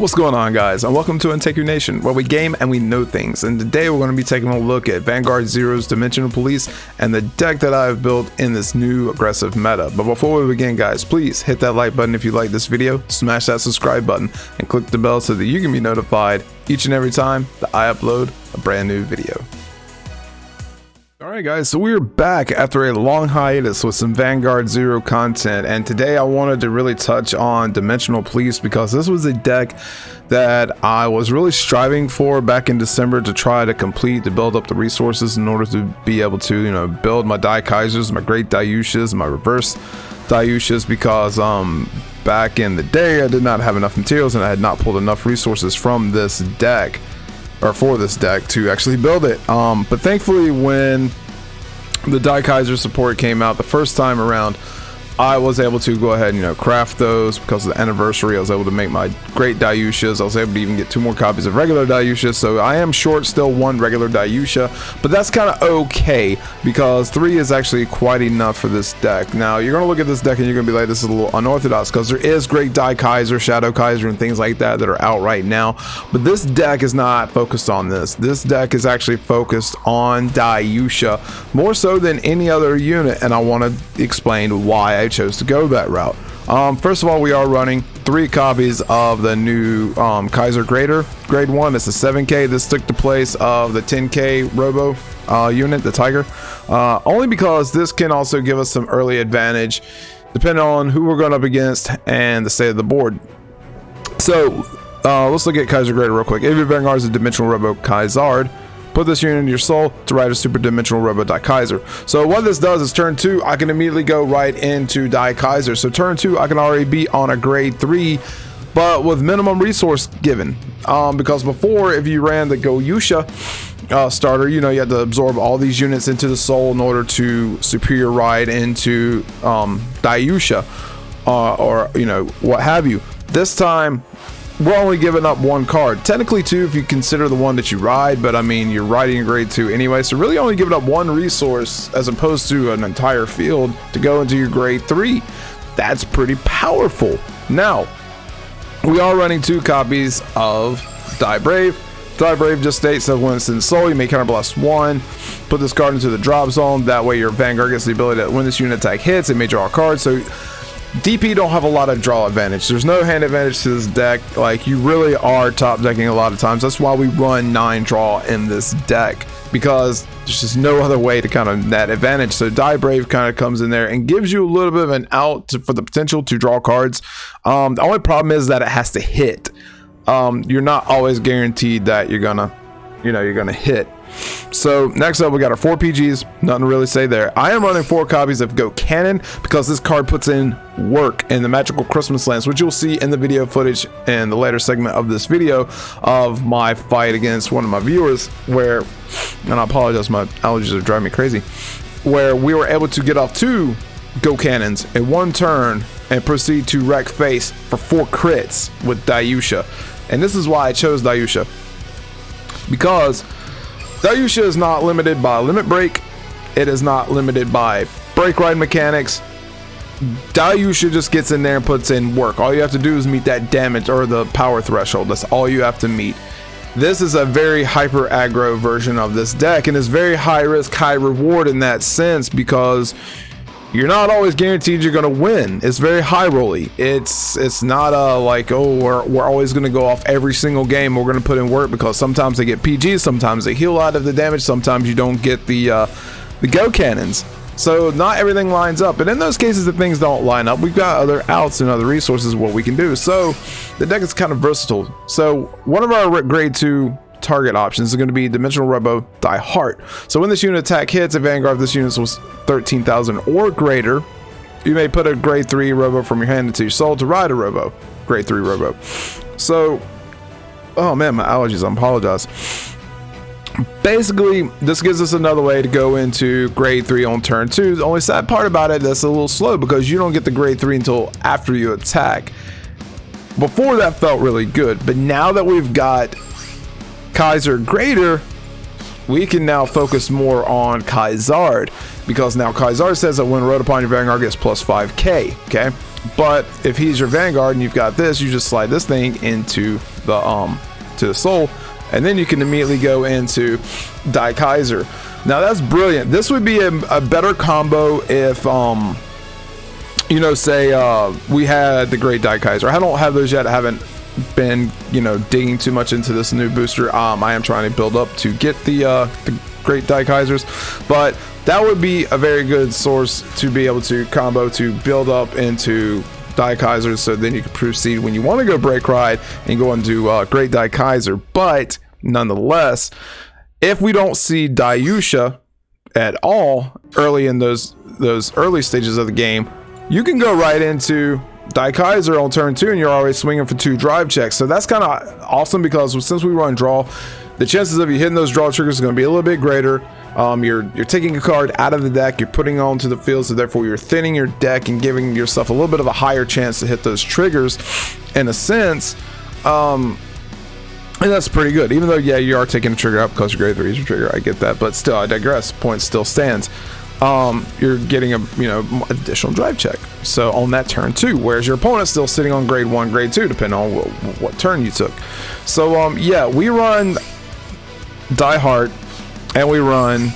What's going on, guys, and welcome to Anteiku Nation, where we game and we know things. And today we're going to be taking a look at Vanguard Zero's Dimension Police and the deck that I've built in this new aggressive meta. But before we begin, guys, please hit that like button if you like this video, smash that subscribe button, and click the bell so that you can be notified each and every time that I upload a brand new video. Alright guys, so we're back after a long hiatus with some Vanguard Zero content, and today I wanted to really touch on Dimensional Police because this was a deck that I was really striving for back in December to try to complete, to build up the resources in order to be able to, build my Kaisers, my Great Daiyushas, my Reverse Daiyushas, because back in the day I did not have enough materials and I had not pulled enough resources from this deck, or for this deck, to actually build it. But thankfully, when the Kaiser support came out the first time around, I was able to go ahead and craft those because of the anniversary. I was able to make my Great Daiyushas. I was able to even get 2 more copies of regular Daiyusha, so I am short still 1 regular Daiyusha, but that's kind of okay because 3 is actually quite enough for this deck. Now you're gonna look at this deck and you're gonna be like, this is a little unorthodox because there is Great Kaiser, Shadow Kaiser, and things like that are out right now, but this deck is not focused on this. This deck is actually focused on Daiyusha more so than any other unit, and I want to explain why I chose to go that route. First of all, we are running 3 copies of the new Kaiser Greater grade 1. It's a 7k. This took the place of the 10k Robo unit, the Tiger, only because this can also give us some early advantage depending on who we're going up against and the state of the board. So let's look at Kaiser Greater real quick. If your Vanguard is a dimensional Robo Kaiser, put this unit in your soul to ride a super dimensional Robo Kaiser. So what this does is turn 2, I can immediately go right into Kaiser. So turn 2, I can already be on a grade 3, but with minimum resource given. Because before, if you ran the Daiyusha starter, you had to absorb all these units into the soul in order to superior ride into Daiyusha, or what have you. This time, we're only giving up 1 card, technically 2 if you consider the one that you ride, but I mean you're riding a grade 2 anyway, so really only giving up 1 resource as opposed to an entire field to go into your grade 3. That's pretty powerful. Now we are running 2 copies of Die Brave. Die Brave just states that when it's in soul, you may counterblast 1, put this card into the drop zone, that way your Vanguard gets the ability that when this unit attack hits, it may draw a card. So DP don't have a lot of draw advantage. There's no hand advantage to this deck. Like, you really are top decking a lot of times. That's why we run 9 draw in this deck, because there's just no other way to kind of net advantage. So Die Brave kind of comes in there and gives you a little bit of an out for the potential to draw cards. The only problem is that it has to hit. You're not always guaranteed that you're gonna hit. So next up, we got our 4 PGs. Nothing to really say there. I am running 4 copies of Go Cannon because this card puts in work in the Magical Christmas Lands, which you'll see in the video footage in the later segment of this video of my fight against one of my viewers, where, and I apologize, my allergies are driving me crazy, where we were able to get off 2 Go Cannons in 1 turn and proceed to wreck face for 4 crits with Daiyusha. And this is why I chose Daiyusha, because Daiyusha is not limited by limit break. It is not limited by break ride mechanics. Daiyusha just gets in there and puts in work. All you have to do is meet that damage or the power threshold. That's all you have to meet. This is a very hyper aggro version of this deck, and it's very high risk, high reward in that sense, because you're not always guaranteed you're gonna win. It's very high rolly. It's not like, oh, we're always gonna go off every single game. We're gonna put in work, because sometimes they get PGs, sometimes they heal out of the damage, sometimes you don't get the Go Cannons. So not everything lines up, and in those cases that things don't line up, we've got other outs and other resources what we can do. So the deck is kind of versatile. So one of our grade 2 target options is going to be Dimensional Robo Die Heart. So when this unit attack hits, a Vanguard, this unit was 13,000 or greater, you may put a grade 3 Robo from your hand into your soul to ride a Robo, grade 3 Robo. So, oh man, my allergies, I apologize. Basically, this gives us another way to go into grade 3 on turn 2. The only sad part about it, that's a little slow, because you don't get the grade 3 until after you attack. Before, that felt really good, but now that we've got Kaiser Greater, we can now focus more on Kaiser, because now Kaiser says that when rode upon your Vanguard gets plus 5k, okay? But if he's your Vanguard and you've got this, you just slide this thing into the soul, and then you can immediately go into Daiyusha. Now that's brilliant. This would be a better combo if you know, say we had the Great Daiyusha. I don't have those yet. I haven't been, you know, digging too much into this new booster. I am trying to build up to get the Great Daiyushas, but that would be a very good source to be able to combo to build up into Daiyushas, so then you can proceed when you want to go Break Ride and go into Great Daiyusha. But nonetheless, if we don't see Daiyusha at all early in those early stages of the game, you can go right into Daiyusha on turn 2 and you're already swinging for 2 drive checks. So that's kind of awesome, because since we run draw, the chances of you hitting those draw triggers is going to be a little bit greater. You're taking a card out of the deck, you're putting it onto the field, so therefore you're thinning your deck and giving yourself a little bit of a higher chance to hit those triggers in a sense. And that's pretty good, even though, yeah, you are taking a trigger up because your grade 3 is your trigger. I get that, but still, I digress. Point still stands. You're getting a, you know, additional drive check, so on that turn 2, whereas your opponent's still sitting on grade 1, grade 2, depending on what turn you took. So yeah, we run Diehard and we run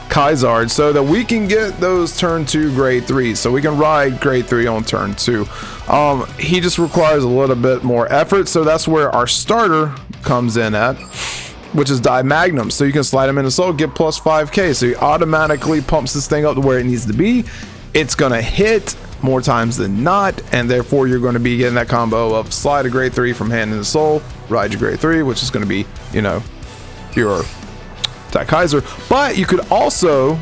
Kaizard so that we can get those turn 2 grade 3s, so we can ride grade 3 on turn 2. He just requires a little bit more effort, so that's where our starter comes in at, which is Die Magnum. So you can slide him into soul, get plus 5k, so he automatically pumps this thing up to where it needs to be. It's gonna hit more times than not, and therefore you're going to be getting that combo of slide a grade 3 from hand into soul, ride your grade 3, which is going to be, you know, your Daiyusha. But you could also,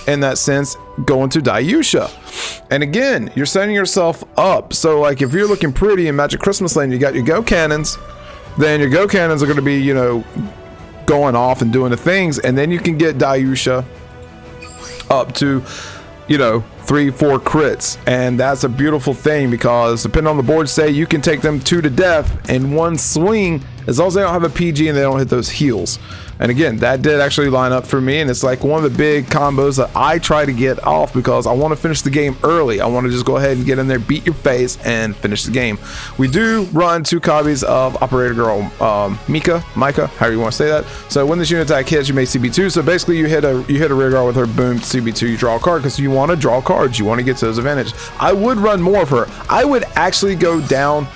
in that sense, go into Daiyusha, and again, you're setting yourself up. So like if you're looking pretty in Magic Christmas Land, you got your go cannons, then your go cannons are going to be, you know, going off and doing the things, and then you can get Daiyusha up to, you know, 3-4 crits, and that's a beautiful thing, because depending on the board, say you can take them 2 to death in one swing, as long as they don't have a PG and they don't hit those heals. And again, that did actually line up for me, and it's like one of the big combos that I try to get off, because I want to finish the game early. I want to just go ahead and get in there, beat your face, and finish the game. We do run 2 copies of Operator Girl Micah, however you want to say that. So when this unit attack hits, you may CB2. So basically, you hit a rear guard with her, boom, CB2, you draw a card, because you want to draw cards, you want to get to those advantages. I would run more of her. I would actually go down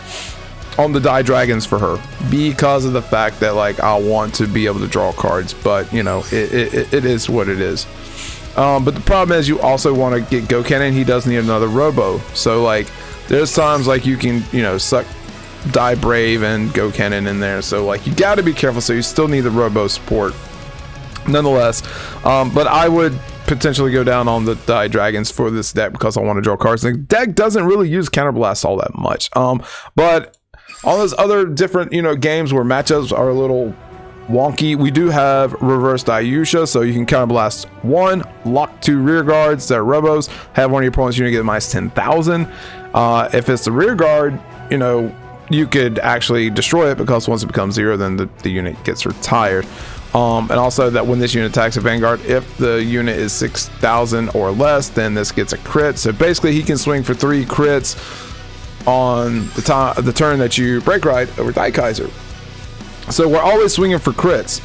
on the Die Dragons for her, because of the fact that, like, I want to be able to draw cards, but you know, it is what it is. But the problem is, you also want to get Go Cannon. He does need another Robo, so like there's times like you can, you know, suck Die Brave and Go Cannon in there, so like you got to be careful. So you still need the Robo support nonetheless. But I would potentially go down on the Die Dragons for this deck, because I want to draw cards. The deck doesn't really use Counterblast all that much, but all those other different, you know, games where matchups are a little wonky, we do have Reverse Daiyusha, so you can Counterblast 1, lock 2 rear guards that are Robos, have one of your opponent's unit get minus 10,000. If it's the rear guard, you know, you could actually destroy it, because once it becomes 0, then the unit gets retired. And also that when this unit attacks a Vanguard, if the unit is 6,000 or less, then this gets a crit. So basically he can swing for 3 crits on the turn that you break ride over Daiyusha. So we're always swinging for crits.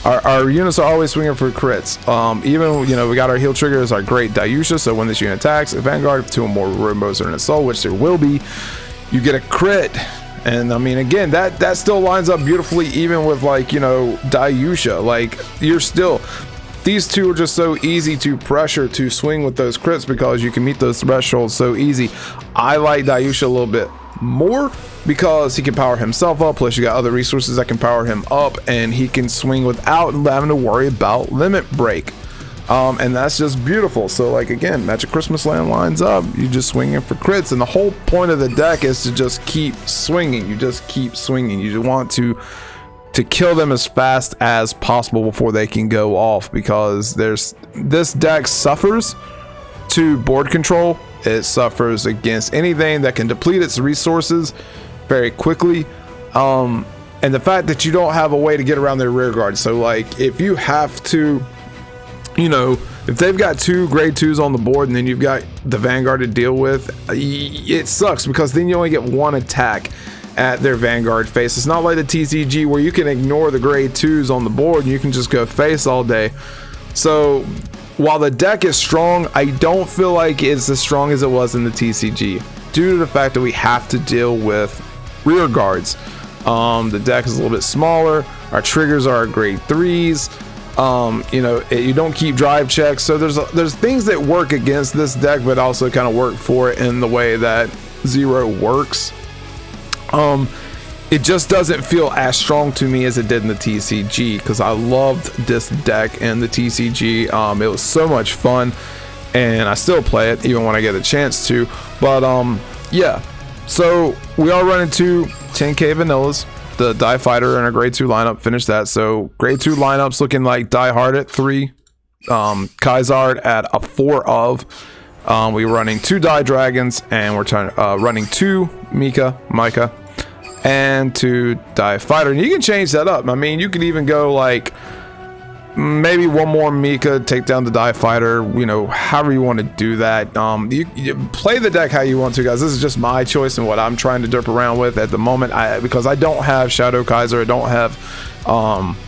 Our units are always swinging for crits. Even, you know, we got our heal triggers, our Great Daiyusha, so when this unit attacks a Vanguard, if 2 or more Rombos are in its soul, which there will be, you get a crit. And I mean, again, that still lines up beautifully, even with, like, you know, Daiyusha. Like, you're still, these two are just so easy to pressure to swing with those crits, because you can meet those thresholds so easy. I like Daiyusha a little bit more, because he can power himself up, plus you got other resources that can power him up, and he can swing without having to worry about limit break. And that's just beautiful. So like, again, Magic Christmas Land lines up, you just swinging for crits, and the whole point of the deck is to just keep swinging. You just keep swinging. You just want to kill them as fast as possible before they can go off, because this deck suffers to board control. It suffers against anything that can deplete its resources very quickly, and the fact that you don't have a way to get around their rear guard. So like, if you have to, you know, if they've got 2 grade 2s on the board and then you've got the Vanguard to deal with, it sucks, because then you only get 1 attack at their Vanguard face. It's not like the TCG where you can ignore the grade 2s on the board and you can just go face all day. So while the deck is strong, I don't feel like it's as strong as it was in the TCG due to the fact that we have to deal with rear guards. The deck is a little bit smaller. Our triggers are grade 3s. You know, you don't keep drive checks, so there's things that work against this deck but also kind of work for it in the way that Zero works. It just doesn't feel as strong to me as it did in the TCG, because I loved this deck in the TCG. It was so much fun, and I still play it even when I get a chance to. But yeah, so we are running 2 10k vanillas, the Die Fighter and a grade 2 lineup. Finished that. So grade 2 lineups looking like Die Hard at 3, Kaizard at a 4 of. We're running 2 Die Dragons, and we're running 2 Micah, and 2 Die Fighter. And you can change that up. I mean, you could even go like maybe 1 more Mika, take down the Die Fighter, you know, however you want to do that. You play the deck how you want to, guys. This is just my choice and what I'm trying to derp around with at the moment, because I don't have Shadow Kaiser, I don't have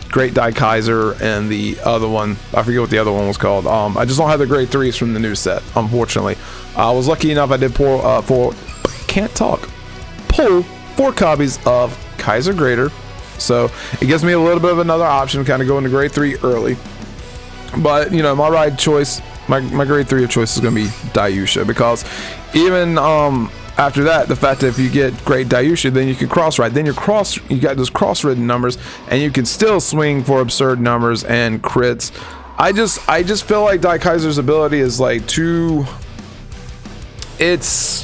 Great Die Kaiser, and the other one, I forget what the other one was called. I just don't have the grade 3s from the new set, unfortunately. I was lucky enough, I did pull 4 copies of Kaiser Greater, so it gives me a little bit of another option to kind of go into grade 3 early. But you know, my ride choice, my grade 3 of choice is going to be Daiyusha, because even after that, the fact that if you get great Daiyusha, then you can cross ride, then you got those cross ridden numbers, and you can still swing for absurd numbers and crits. I just feel like Dai Kaiser's ability is like too, it's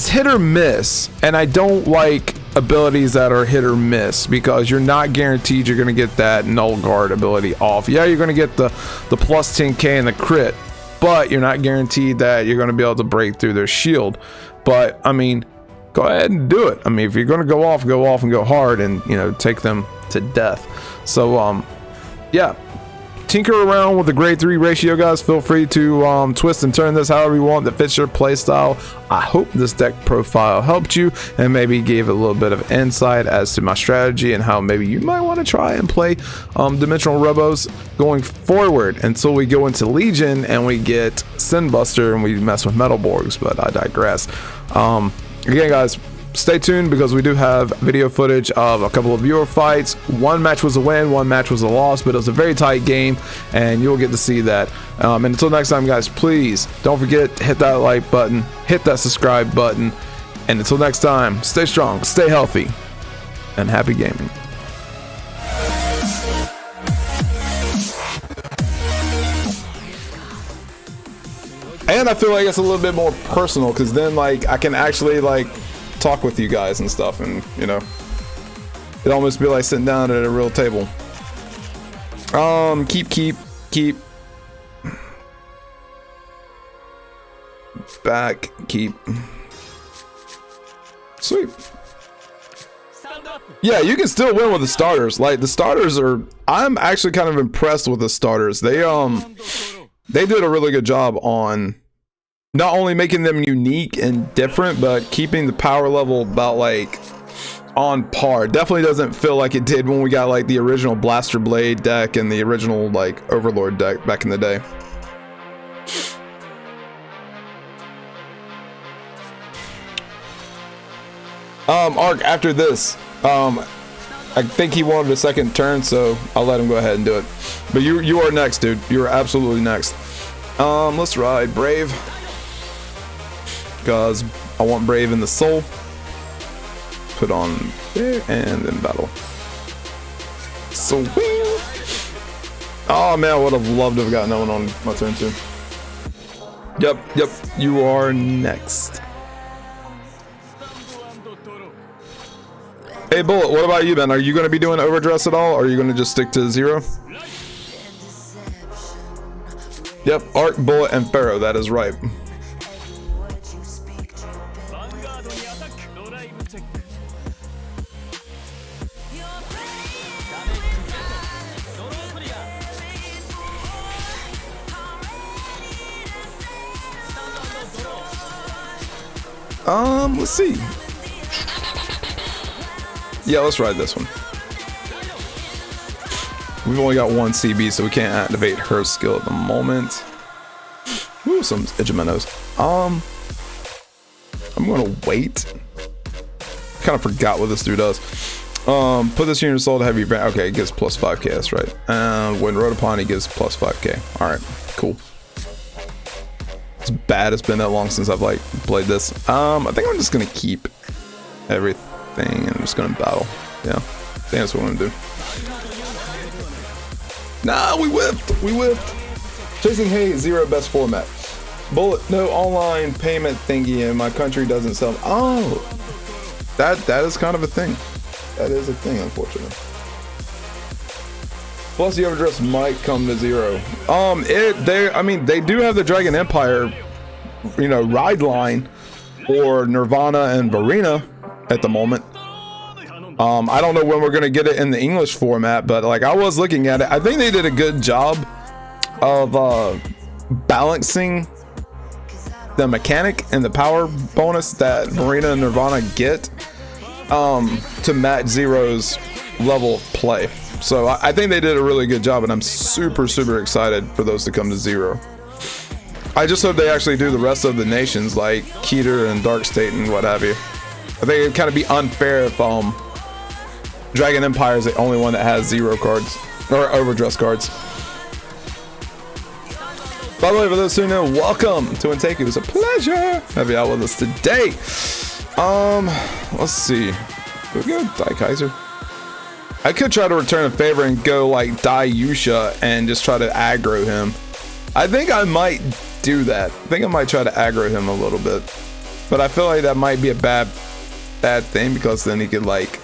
hit or miss, and I don't like abilities that are hit or miss, because you're not guaranteed you're going to get that null guard ability off. Yeah, you're going to get the plus 10k and the crit, but you're not guaranteed that you're going to be able to break through their shield. But I mean, go ahead and do it. I mean, if you're going to go off and go hard, and you know, take them to death. So yeah, tinker around with the grade 3 ratio, guys. Feel free to twist and turn this however you want that fits your play style. I hope this deck profile helped you and maybe gave a little bit of insight as to my strategy and how maybe you might want to try and play dimensional robos going forward until we go into Legion and we get Sin Buster and we mess with Metalborgs. But I digress. Again, guys, stay tuned, because we do have video footage of a couple of viewer fights. One match was a win, one match was a loss, but it was a very tight game, and you'll get to see that. And until next time, guys, please don't forget to hit that like button, hit that subscribe button, and until next time, stay strong, stay healthy, and happy gaming. And I feel like it's a little bit more personal, because then like I can actually like talk with you guys and stuff, and you know, it almost be like sitting down at a real table. Keep back, keep sweet. Yeah, you can still win with the starters. Like the starters are, I'm actually kind of impressed with the starters. They did a really good job on not only making them unique and different, but keeping the power level about like on par. Definitely doesn't feel like it did when we got like the original Blaster Blade deck and the original like Overlord deck back in the day. Ark, after this, I think he wanted a second turn, so I'll let him go ahead and do it. But you are next, dude. You are absolutely next. Let's ride Brave, because I want Brave in the soul. Put on there and then battle. So oh man, I would have loved to have gotten that one on my turn too. Yep, you are next. Hey Bullet, what about you, Ben? Are you going to be doing overdress at all, or are you going to just stick to 0? Yep, Arc, Bullet, and Pharaoh, that is right. Let's see. Yeah, let's ride this one. We've only got one CB, so we can't activate her skill at the moment. Ooh, some Igimenos. I'm gonna wait. Kind of forgot what this dude does. Put this unit assault heavy. Okay, it gives plus 5k. That's right. When rode upon, it gives plus 5k. All right, cool. It's bad. It's been that long since I've like played this. I think I'm just gonna keep everything and I'm just gonna battle. Yeah, I think that's what I'm gonna do. Nah, we whiffed. We whiffed. Chasing Hay, 0 best format. Bullet, no online payment thingy, and my country doesn't sell. Oh, that is kind of a thing. That is a thing, unfortunately. Plus, the overdress might come to 0. I mean, they do have the Dragon Empire, you know, ride line for Nirvana and Varina at the moment. I don't know when we're gonna get it in the English format, but like I was looking at it, I think they did a good job of balancing the mechanic and the power bonus that Varina and Nirvana get to match Zero's level of play. So I think they did a really good job, and I'm super excited for those to come to 0. I just hope they actually do the rest of the nations like Keter and Dark State and what have you. I think it'd kind of be unfair if Dragon Empire is the only one that has 0 cards or overdress cards. By the way, for those who know, welcome to Anteiku. It's a pleasure to have you out with us today. Let's see. Here we go, Daiyusha. I could try to return a favor and go like Daiyusha and just try to aggro him. I think I might do that. I think I might try to aggro him a little bit. But I feel like that might be a bad thing because then he could like,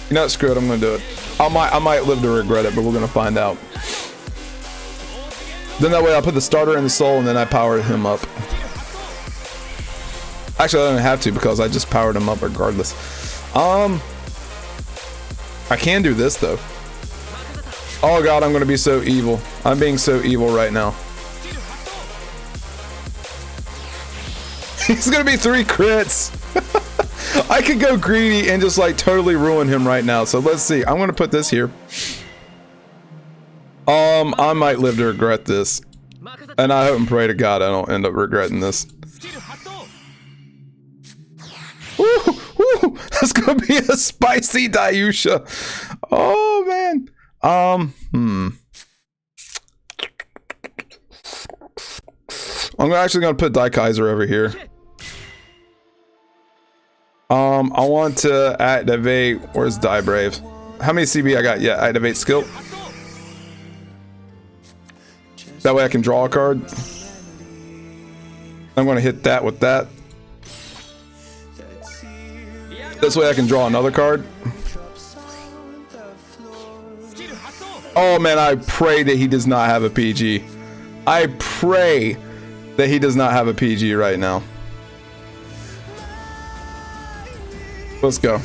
you know, screw it, I'm gonna do it. I might live to regret it, but we're gonna find out. Then that way I'll put the starter in the soul and then I power him up. Actually, I don't have to because I just powered him up regardless. I can do this though. Oh god, I'm gonna be so evil. I'm being so evil right now. He's gonna be 3 crits. I could go greedy and just like totally ruin him right now. So let's see. I'm gonna put this here. I might live to regret this. And I hope and pray to God I don't end up regretting this. Woo, woo, that's gonna be a spicy Daiyusha. Oh man. I'm actually gonna put Daikaiser over here. I want to activate. Where's Die Brave? How many CB I got? Yeah, activate skill. That way I can draw a card. I'm gonna hit that with that. This way I can draw another card. Oh man, I pray that he does not have a PG. I pray that he does not have a PG right now. Let's go.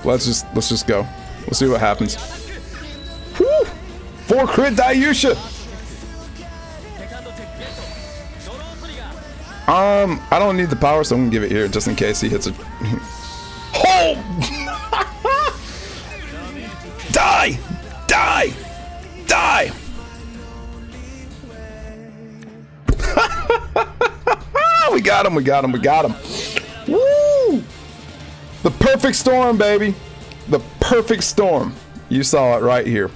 Let's just go. We'll see what happens. Woo! 4 crit Daiyusha. I don't need the power, so I'm gonna give it here just in case he hits a. Oh! Die! Die! Die! We got him! We got him! We got him! Woo! The perfect storm, baby! The perfect storm. You saw it right here.